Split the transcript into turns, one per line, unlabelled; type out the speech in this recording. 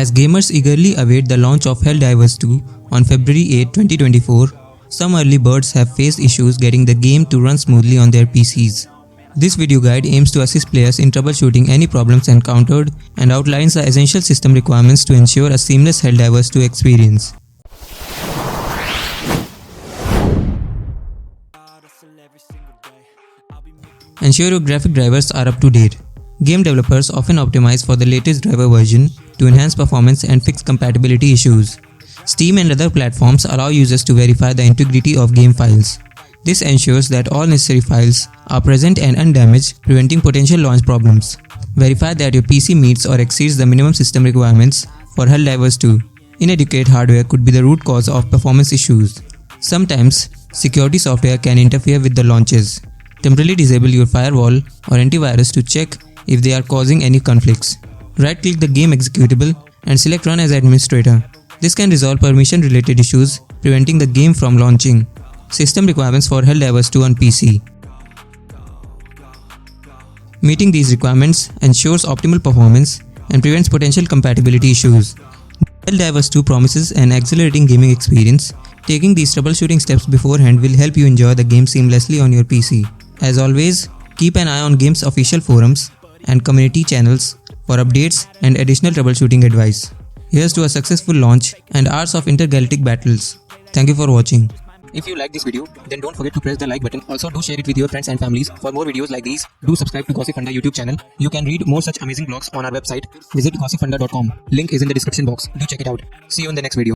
As gamers eagerly await the launch of Helldivers 2 on February 8, 2024, some early birds have faced issues getting the game to run smoothly on their PCs. This video guide aims to assist players in troubleshooting any problems encountered and outlines the essential system requirements to ensure a seamless Helldivers 2 experience. Ensure your graphic drivers are up to date. Game developers often optimize for the latest driver version to enhance performance and fix compatibility issues. Steam and other platforms allow users to verify the integrity of game files. This ensures that all necessary files are present and undamaged, preventing potential launch problems. Verify that your PC meets or exceeds the minimum system requirements for Helldivers 2. Inadequate hardware could be the root cause of performance issues. Sometimes, security software can interfere with the launches. Temporarily disable your firewall or antivirus to check if they are causing any conflicts. Right-click the game executable and select Run as Administrator. This can resolve permission-related issues, preventing the game from launching. System requirements for Helldivers 2 on PC. Meeting these requirements ensures optimal performance and prevents potential compatibility issues. Helldivers 2 promises an exhilarating gaming experience. Taking these troubleshooting steps beforehand will help you enjoy the game seamlessly on your PC. As always, keep an eye on game's official forums and community channels for updates and additional troubleshooting advice. Here's to a successful launch and hours of intergalactic battles. Thank you for watching.
If you like this video, then don't forget to press the like button. Also, do share it with your friends and families. For more videos like these, do subscribe to Gossipfunda YouTube channel. You can read more such amazing blogs on our website. Visit gossipfunda.com. Link is in the description box. Do check it out. See you in the next video.